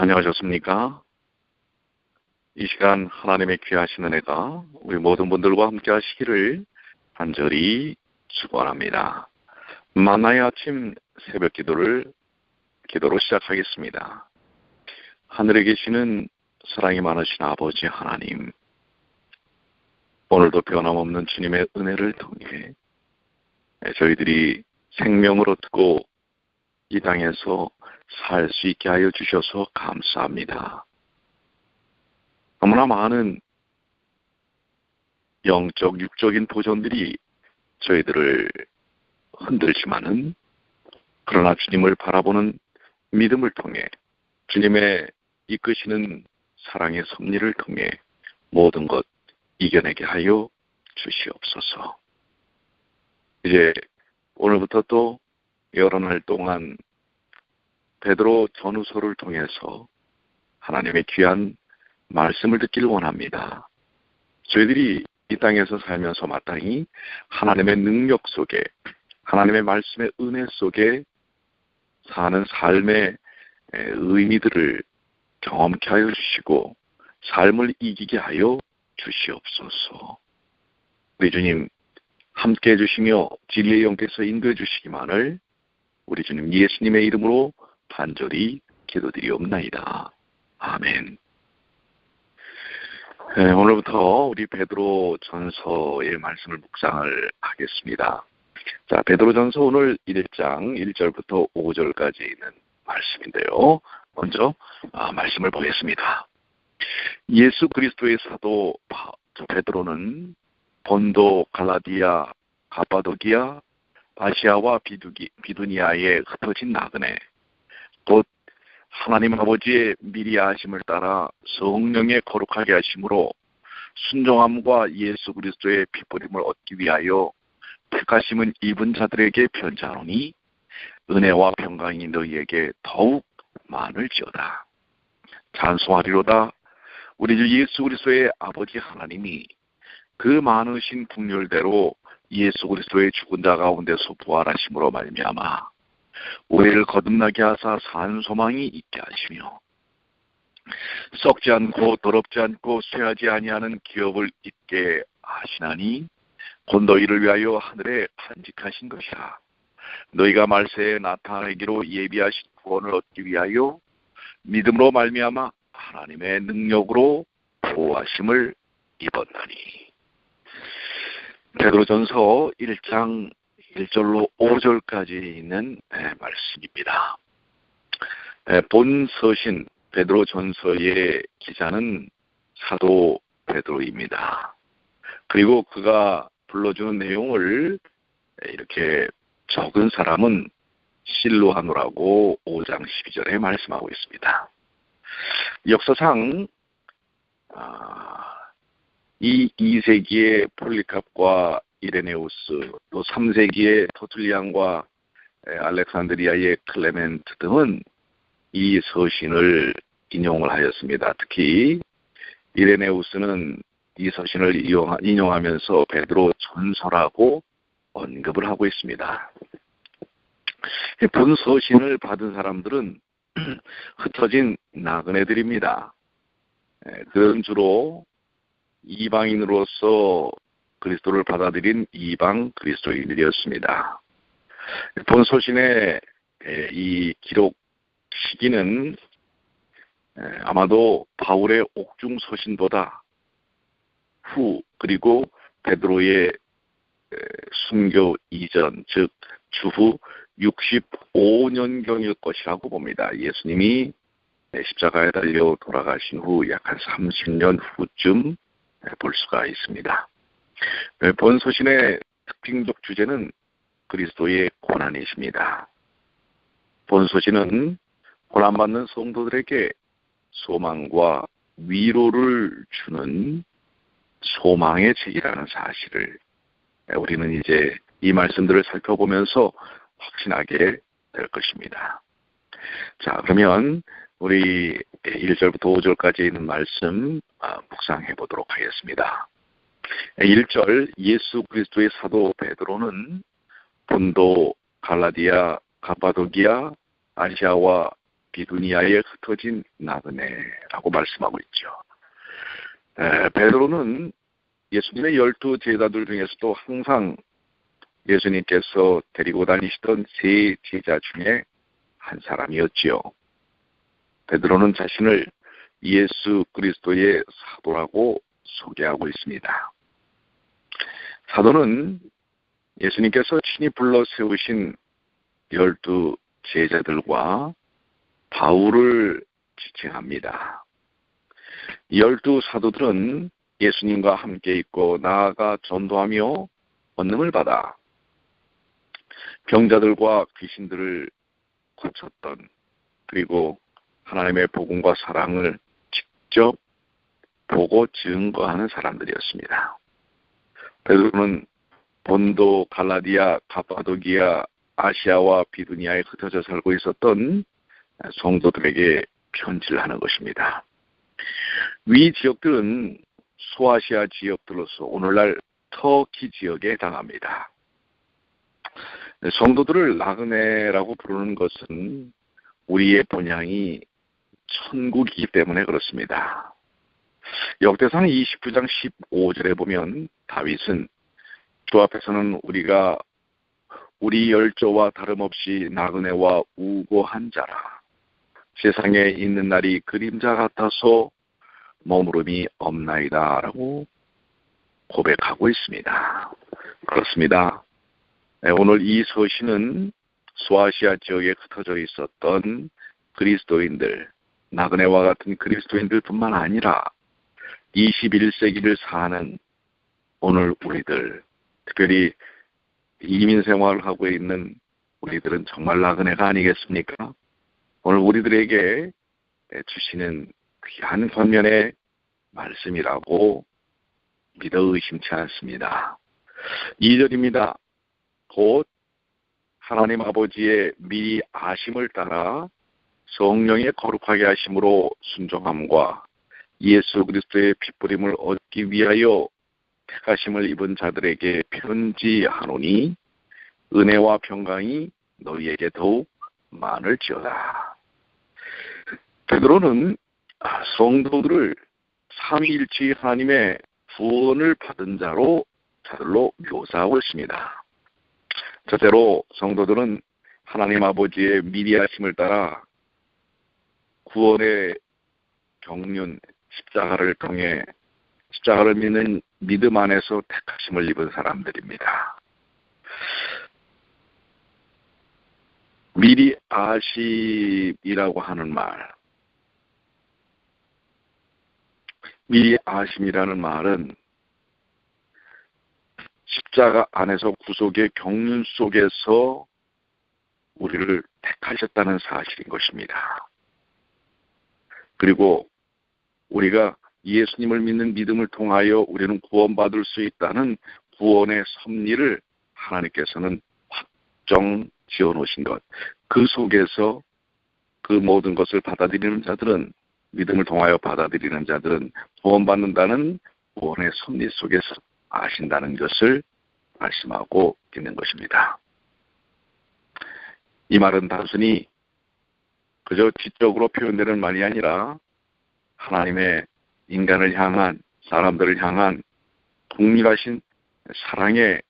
안녕하셨습니까? 이 시간 하나님의 귀하신 은혜가 우리 모든 분들과 함께 하시기를 간절히 축원합니다. 만나의 아침 새벽 기도로 시작하겠습니다. 하늘에 계시는 사랑이 많으신 아버지 하나님, 오늘도 변함없는 주님의 은혜를 통해 저희들이 생명을 얻고 이 땅에서 살 수 있게 하여 주셔서 감사합니다. 너무나 많은 영적, 육적인 도전들이 저희들을 흔들지만은 그러나 주님을 바라보는 믿음을 통해 주님의 이끄시는 사랑의 섭리를 통해 모든 것 이겨내게 하여 주시옵소서. 이제 오늘부터 또 여러 날 동안 베드로 전후서를 통해서 하나님의 귀한 말씀을 듣기를 원합니다. 저희들이 이 땅에서 살면서 마땅히 하나님의 능력 속에, 하나님의 말씀의 은혜 속에 사는 삶의 의미들을 경험케 하여 주시고 삶을 이기게 하여 주시옵소서. 우리 주님 함께 해주시며 진리의 영께서 인도해 주시기만을 우리 주님 예수님의 이름으로 간절히 기도드리옵나이다. 아멘. 오늘부터 우리 베드로 전서의 말씀을 묵상을 하겠습니다. 자, 베드로 전서 오늘 1장 1절부터 5절까지 있는 말씀인데요. 먼저 말씀을 보겠습니다. 예수 그리스도의 사도 베드로는 본도, 갈라디아, 가파도기아, 아시아와 비두니아에 흩어진 나그네, 곧 하나님 아버지의 미리 아심을 따라 성령의 거룩하게 하심으로 순종함과 예수 그리스도의 핏부림을 얻기 위하여 택하심은 입은 자들에게 편지하노니 은혜와 평강이 너희에게 더욱 많을지어다. 찬송하리로다. 우리 주 예수 그리스도의 아버지 하나님이 그 많으신 풍휼대로 예수 그리스도의 죽은 자 가운데서 부활하심으로 말미암아 우리를 거듭나게 하사 산 소망이 있게 하시며 썩지 않고 더럽지 않고 쇠하지 아니하는 기업을 있게 하시나니 곧 너희를 위하여 하늘에 간직하신 것이라. 너희가 말세에 나타내기로 예비하신 구원을 얻기 위하여 믿음으로 말미암아 하나님의 능력으로 보호하심을 입었나니. 베드로전서 1장 1절로 5절까지 있는 말씀입니다. 본 서신 베드로 전서의 기자는 사도 베드로입니다. 그리고 그가 불러주는 내용을 이렇게 적은 사람은 실로하노라고 5장 12절에 말씀하고 있습니다. 역사상 이 2세기의 폴리캅과 이레네우스, 또 3세기의 터툴리안과 알렉산드리아의 클레멘트 등은 이 서신을 인용을 하였습니다. 특히 이레네우스는 이 서신을 인용하면서 베드로 전서라고 언급을 하고 있습니다. 본 서신을 받은 사람들은 흩어진 나그네들입니다. 그들은 주로 이방인으로서 그리스도를 받아들인 이방 그리스도인들이었습니다. 본 서신의 이 기록 시기는 아마도 바울의 옥중 서신보다 후, 그리고 베드로의 순교 이전, 즉 주후 65년경일 것이라고 봅니다. 예수님이 십자가에 달려 돌아가신 후 약 한 30년 후쯤 볼 수가 있습니다. 본 서신의 특징적 주제는 그리스도의 고난이십니다. 본 서신은 고난받는 성도들에게 소망과 위로를 주는 소망의 책이라는 사실을 우리는 이제 이 말씀들을 살펴보면서 확신하게 될 것입니다. 자, 그러면 우리 1절부터 5절까지 있는 말씀 묵상해 보도록 하겠습니다. 1절, 예수 그리스도의 사도 베드로는 본도, 갈라디아, 가파도기아, 아시아와 비두니아에 흩어진 나그네라고 말씀하고 있죠. 베드로는 예수님의 12 제자들 중에서도 항상 예수님께서 데리고 다니시던 세 제자 중에 한 사람이었지요. 베드로는 자신을 예수 그리스도의 사도라고 소개하고 있습니다. 사도는 예수님께서 친히 불러 세우신 12 제자들과 바울을 지칭합니다. 12 사도들은 예수님과 함께 있고 나아가 전도하며 권능을 받아 병자들과 귀신들을 고쳤던, 그리고 하나님의 복음과 사랑을 직접 보고 증거하는 사람들이었습니다. 베드로는 본도, 갈라디아, 가파도기아, 아시아와 비두니아에 흩어져 살고 있었던 성도들에게 편지를 하는 것입니다. 위 지역들은 소아시아 지역들로서 오늘날 터키 지역에 해당합니다. 성도들을 나그네라고 부르는 것은 우리의 본향이 천국이기 때문에 그렇습니다. 역대상 29장 15절에 보면 다윗은 주 앞에서는 우리가 우리 열조와 다름없이 나그네와 우고한 자라, 세상에 있는 날이 그림자 같아서 머무름이 없나이다 라고 고백하고 있습니다. 그렇습니다. 오늘 이 서신은 소아시아 지역에 흩어져 있었던 그리스도인들, 나그네와 같은 그리스도인들뿐만 아니라 21세기를 사는 오늘 우리들, 특별히 이민 생활을 하고 있는 우리들은 정말 나그네가 아니겠습니까? 오늘 우리들에게 주시는 귀한 권면의 말씀이라고 믿어 의심치 않습니다. 2절입니다. 곧 하나님 아버지의 미리 아심을 따라 성령의 거룩하게 하심으로 순종함과 예수 그리스도의 핏부림을 얻기 위하여 택하심을 입은 자들에게 편지하노니 은혜와 평강이 너희에게 더욱 많을지어다. 베드로는 성도들을 삼위일체 하나님의 구원을 받은 자들로 묘사하고 있습니다. 첫째로 성도들은 하나님 아버지의 미리 하심을 따라 구원의 경륜, 십자가를 통해 십자가를 믿는 믿음 안에서 택하심을 입은 사람들입니다. 미리 아심이라고 하는 말, 미리 아심이라는 말은 십자가 안에서 구속의 경륜 속에서 우리를 택하셨다는 사실인 것입니다. 그리고 우리가 예수님을 믿는 믿음을 통하여 우리는 구원받을 수 있다는 구원의 섭리를 하나님께서는 확정 지어놓으신 것, 그 속에서 그 모든 것을 받아들이는 자들은, 믿음을 통하여 받아들이는 자들은 구원받는다는 구원의 섭리 속에서 아신다는 것을 말씀하고 있는 것입니다. 이 말은 단순히 그저 지적으로 표현되는 말이 아니라 하나님의 인간을 향한, 사람들을 향한 독립하신 사랑의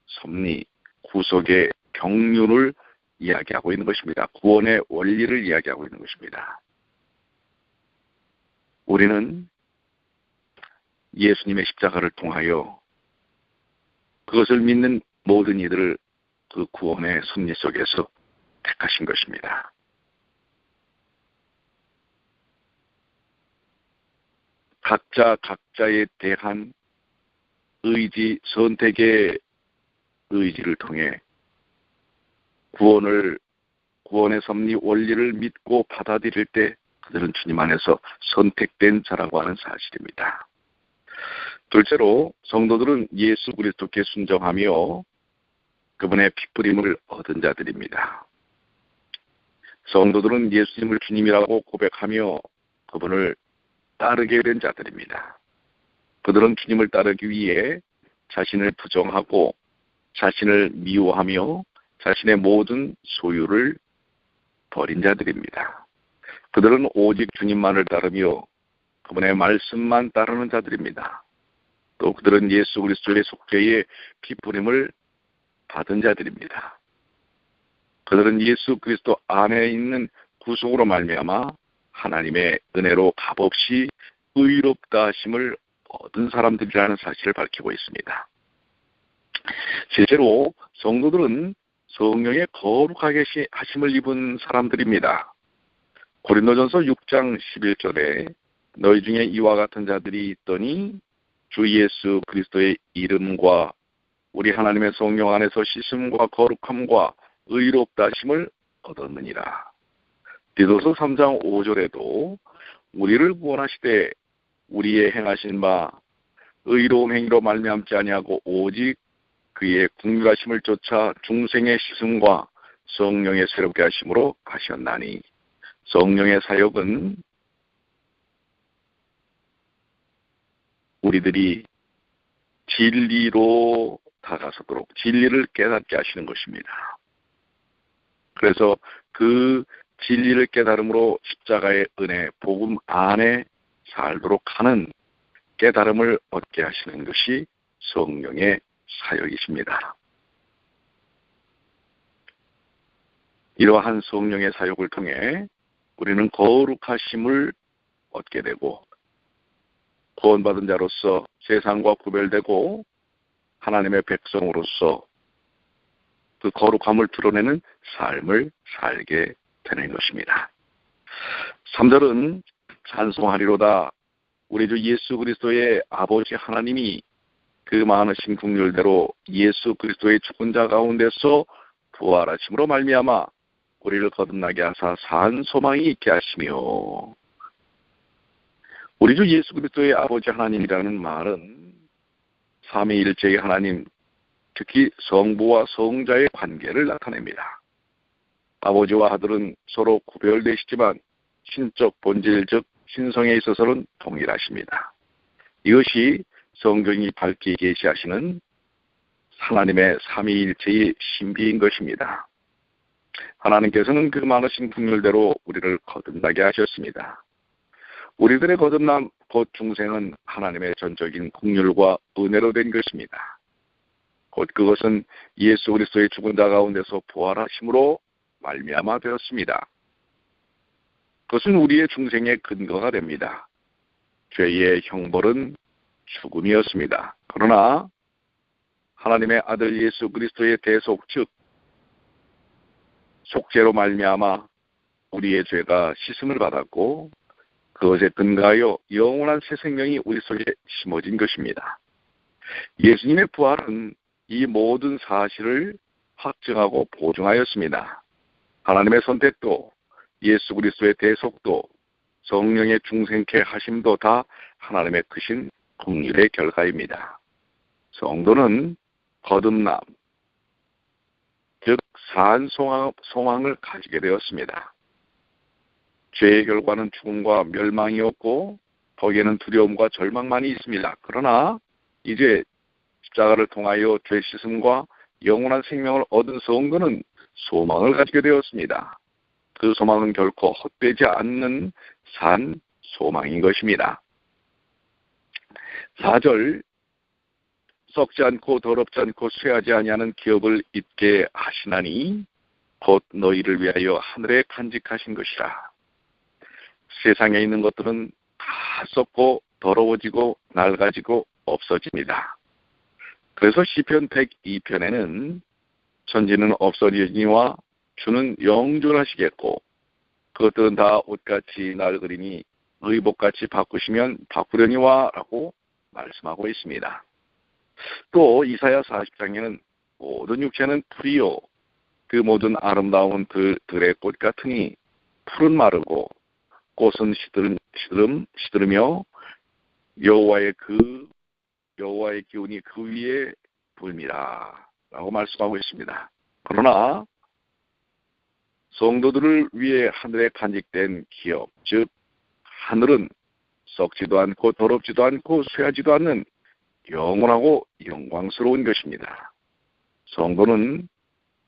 섭리, 구속의 경륜을 이야기하고 있는 것입니다. 구원의 원리를 이야기하고 있는 것입니다. 우리는 예수님의 십자가를 통하여 그것을 믿는 모든 이들을 그 구원의 섭리 속에서 택하신 것입니다. 각자에 대한 의지, 선택의 의지를 통해 구원의 섭리 원리를 믿고 받아들일 때 그들은 주님 안에서 선택된 자라고 하는 사실입니다. 둘째로 성도들은 예수 그리스도께 순종하며 그분의 핏부림을 얻은 자들입니다. 성도들은 예수님을 주님이라고 고백하며 그분을 따르게 된 자들입니다. 그들은 주님을 따르기 위해 자신을 부정하고 자신을 미워하며 자신의 모든 소유를 버린 자들입니다. 그들은 오직 주님만을 따르며 그분의 말씀만 따르는 자들입니다. 또 그들은 예수 그리스도의 속죄의 피부림을 받은 자들입니다. 그들은 예수 그리스도 안에 있는 구속으로 말미암아 하나님의 은혜로 값없이 의롭다 하심을 얻은 사람들이라는 사실을 밝히고 있습니다. 실제로 성도들은 성령의 거룩하게 하심을 입은 사람들입니다. 고린도전서 6장 11절에 너희 중에 이와 같은 자들이 있더니 주 예수 그리스도의 이름과 우리 하나님의 성령 안에서 씻음과 거룩함과 의롭다 하심을 얻었느니라. 디도서 3장 5절에도 우리를 구원하시되 우리의 행하신 바 의로운 행위로 말미암지 아니하고 오직 그의 궁율하심을 쫓아 중생의 씻음과 성령의 새롭게 하심으로 하셨나니 성령의 사역은 우리들이 진리로 다가서도록 진리를 깨닫게 하시는 것입니다. 그래서 그 진리를 깨달음으로 십자가의 은혜, 복음 안에 살도록 하는 깨달음을 얻게 하시는 것이 성령의 사역이십니다. 이러한 성령의 사역을 통해 우리는 거룩하심을 얻게 되고 구원받은 자로서 세상과 구별되고 하나님의 백성으로서 그 거룩함을 드러내는 삶을 살게 되는 것입니다. 3절은 찬송하리로다. 우리 주 예수 그리스도의 아버지 하나님이 그 많으신 긍휼대로 예수 그리스도의 죽은 자 가운데서 부활하심으로 말미암아 우리를 거듭나게 하사 산 소망이 있게 하시며, 우리 주 예수 그리스도의 아버지 하나님이라는 말은 삼위일체의 하나님, 특히 성부와 성자의 관계를 나타냅니다. 아버지와 아들은 서로 구별되시지만 신적 본질 즉 신성에 있어서는 동일하십니다. 이것이 성경이 밝게 계시하시는 하나님의 삼위일체의 신비인 것입니다. 하나님께서는 그 많으신 긍휼대로 우리를 거듭나게 하셨습니다. 우리들의 거듭남 곧 중생은 하나님의 전적인 긍휼과 은혜로 된 것입니다. 곧 그것은 예수 그리스도의 죽은 자 가운데서 부활하심으로 말미암아 되었습니다. 그것은 우리의 중생의 근거가 됩니다. 죄의 형벌은 죽음이었습니다. 그러나 하나님의 아들 예수 그리스도의 대속 즉 속죄로 말미암아 우리의 죄가 씻음을 받았고 그것에 근거하여 영원한 새 생명이 우리 속에 심어진 것입니다. 예수님의 부활은 이 모든 사실을 확증하고 보증하였습니다. 하나님의 선택도 예수 그리스도의 대속도 성령의 중생케 하심도 다 하나님의 크신 긍휼의 결과입니다. 성도는 거듭남, 즉 산 소망을 가지게 되었습니다. 죄의 결과는 죽음과 멸망이었고 거기에는 두려움과 절망만이 있습니다. 그러나 이제 십자가를 통하여 죄 씻음과 영원한 생명을 얻은 성도는 소망을 가지게 되었습니다. 그 소망은 결코 헛되지 않는 산 소망인 것입니다. 4절 썩지 않고 더럽지 않고 쇠하지 아니하는 기업을 입게 하시나니 곧 너희를 위하여 하늘에 간직하신 것이라. 세상에 있는 것들은 다 썩고 더러워지고 낡아지고 없어집니다. 그래서 시편 102편에는 천지는 없어지니와 주는 영존하시겠고 그것들은 다 옷같이 낡으리니 의복같이 바꾸시면 바꾸려니와 라고 말씀하고 있습니다. 또 이사야 40장에는 모든 육체는 풀이요 그 모든 아름다운 들의 꽃 같으니 풀은 마르고 꽃은 시들으며 여호와의 기운이 그 위에 불미라 라고 말씀하고 있습니다. 그러나 성도들을 위해 하늘에 간직된 기업, 즉 하늘은 썩지도 않고 더럽지도 않고 쇠하지도 않는 영원하고 영광스러운 것입니다. 성도는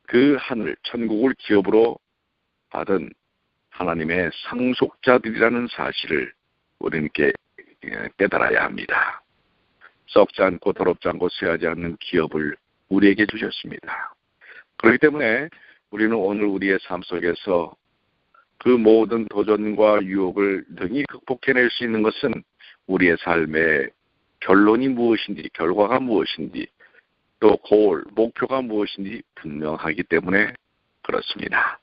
그 하늘, 천국을 기업으로 받은 하나님의 상속자들이라는 사실을 우리는 깨달아야 합니다. 썩지 않고 더럽지 않고 쇠하지 않는 기업을 우리에게 주셨습니다. 그렇기 때문에 우리는 오늘 우리의 삶 속에서 그 모든 도전과 유혹을 능히 극복해낼 수 있는 것은 우리의 삶의 결론이 무엇인지, 결과가 무엇인지, 또 목표가 무엇인지 분명하기 때문에 그렇습니다.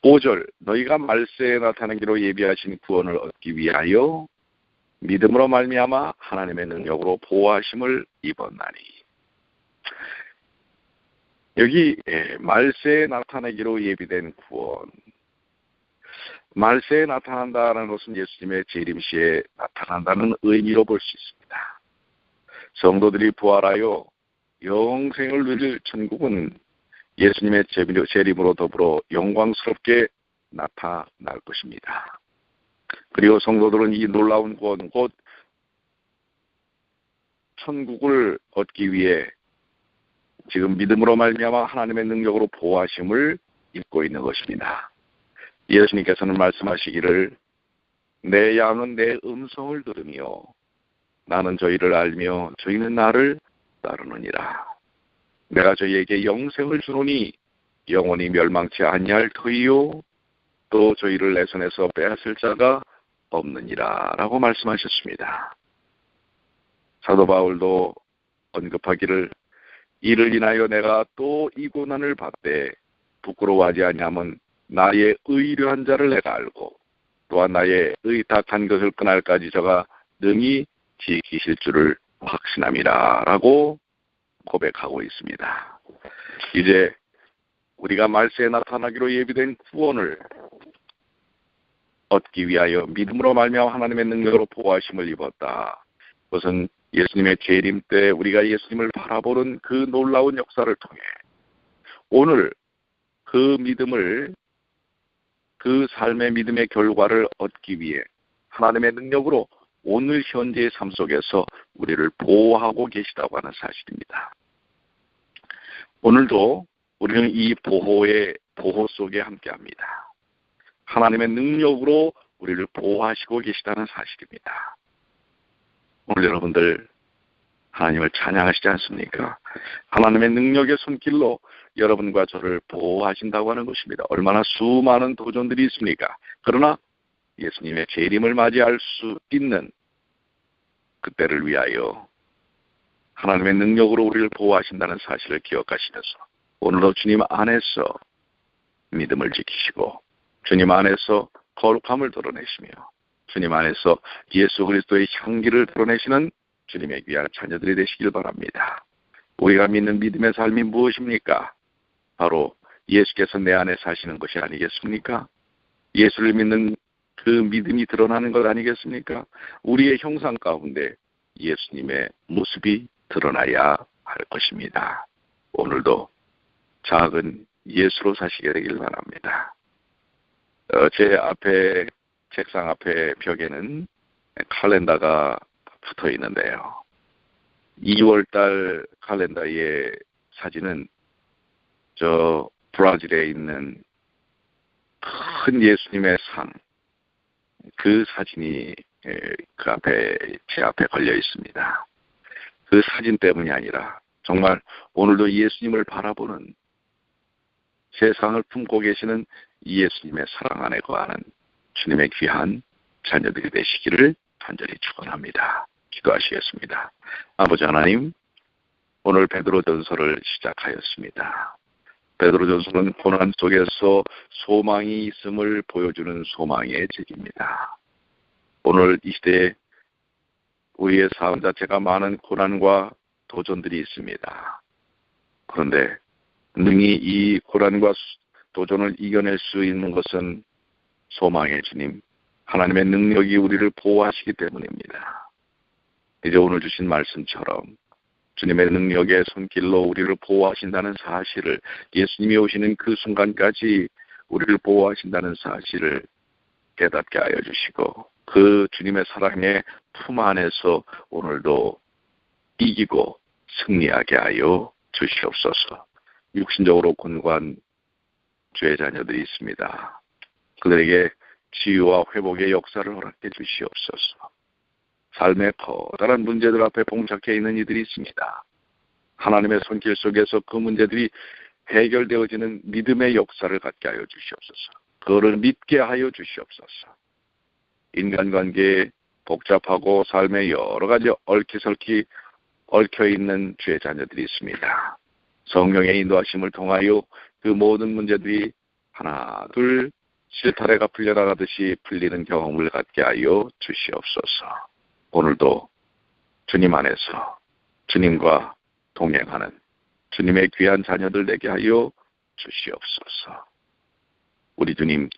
5절, 너희가 말세에 나타나기로 예비하신 구원을 얻기 위하여 믿음으로 말미암아 하나님의 능력으로 보호하심을 입었나니. 여기 말세에 나타나기로 예비된 구원, 말세에 나타난다는 것은 예수님의 재림시에 나타난다는 의미로 볼 수 있습니다. 성도들이 부활하여 영생을 누릴 천국은 예수님의 재림으로 더불어 영광스럽게 나타날 것입니다. 그리고 성도들은 이 놀라운 구원, 곧 천국을 얻기 위해 지금 믿음으로 말미암아 하나님의 능력으로 보호하심을 입고 있는 것입니다. 예수님께서는 말씀하시기를 내 양은 내 음성을 들으며 나는 저희를 알며 저희는 나를 따르느니라. 내가 저희에게 영생을 주노니 영원히 멸망치 아니할 터이요 또 저희를 내 손에서 빼앗을 자가 없느니라 라고 말씀하셨습니다. 사도 바울도 언급하기를 이를 인하여 내가 또 이 고난을 받되 부끄러워하지 아니함은 나의 의뢰한 자를 내가 알고 또한 나의 의탁한 것을 그날까지 저가 능히 지키실 줄을 확신함이라 라고 고백하고 있습니다. 이제 우리가 말세에 나타나기로 예비된 구원을 얻기 위하여 믿음으로 말미암아 하나님의 능력으로 보호하심을 입었다. 그것은 예수님의 재림 때 우리가 예수님을 바라보는 그 놀라운 역사를 통해 오늘 그 믿음을, 그 삶의 믿음의 결과를 얻기 위해 하나님의 능력으로 오늘 현재의 삶 속에서 우리를 보호하고 계시다고 하는 사실입니다. 오늘도 우리는 이 보호 속에 함께합니다. 하나님의 능력으로 우리를 보호하시고 계시다는 사실입니다. 오늘 여러분들 하나님을 찬양하시지 않습니까? 하나님의 능력의 손길로 여러분과 저를 보호하신다고 하는 것입니다. 얼마나 수많은 도전들이 있습니까? 그러나 예수님의 재림을 맞이할 수 있는 그때를 위하여 하나님의 능력으로 우리를 보호하신다는 사실을 기억하시면서 오늘도 주님 안에서 믿음을 지키시고 주님 안에서 거룩함을 드러내시며 주님 안에서 예수 그리스도의 향기를 드러내시는 주님의 귀한 자녀들이 되시길 바랍니다. 우리가 믿는 믿음의 삶이 무엇입니까? 바로 예수께서 내 안에 사시는 것이 아니겠습니까? 예수를 믿는 그 믿음이 드러나는 것 아니겠습니까? 우리의 형상 가운데 예수님의 모습이 드러나야 할 것입니다. 오늘도 작은 예수로 사시게 되길 바랍니다. 제 앞에 책상 앞에 벽에는 칼렌더가 붙어 있는데요. 2월달 칼렌더의 사진은 저 브라질에 있는 큰 예수님의 상, 그 사진이 제 앞에 걸려 있습니다. 그 사진 때문이 아니라 정말 오늘도 예수님을 바라보는 세상을 품고 계시는 예수님의 사랑 안에 거하는 주님의 귀한 자녀들이 되시기를 간절히 축원합니다. 기도하시겠습니다. 아버지 하나님, 오늘 베드로전서를 시작하였습니다. 베드로전서는 고난 속에서 소망이 있음을 보여주는 소망의 책입니다. 오늘 이 시대에 우리의 삶 자체가 많은 고난과 도전들이 있습니다. 그런데 능히 이 고난과 도전을 이겨낼 수 있는 것은 소망의 주님, 하나님의 능력이 우리를 보호하시기 때문입니다. 이제 오늘 주신 말씀처럼 주님의 능력의 손길로 우리를 보호하신다는 사실을, 예수님이 오시는 그 순간까지 우리를 보호하신다는 사실을 깨닫게 하여 주시고 그 주님의 사랑의 품 안에서 오늘도 이기고 승리하게 하여 주시옵소서. 육신적으로 곤고한 죄의 자녀들이 있습니다. 그들에게 치유와 회복의 역사를 허락해 주시옵소서. 삶의 커다란 문제들 앞에 봉착해 있는 이들이 있습니다. 하나님의 손길 속에서 그 문제들이 해결되어지는 믿음의 역사를 갖게 하여 주시옵소서. 그거를 믿게 하여 주시옵소서. 인간관계에 복잡하고 삶의 여러 가지 얽히설키 얽혀있는 주의 자녀들이 있습니다. 성령의 인도하심을 통하여 그 모든 문제들이 하나 둘 실타래가 풀려나가듯이 풀리는 경험을 갖게 하여 주시옵소서. 오늘도 주님 안에서 주님과 동행하는 주님의 귀한 자녀들 되게 하여 주시옵소서. 우리 주님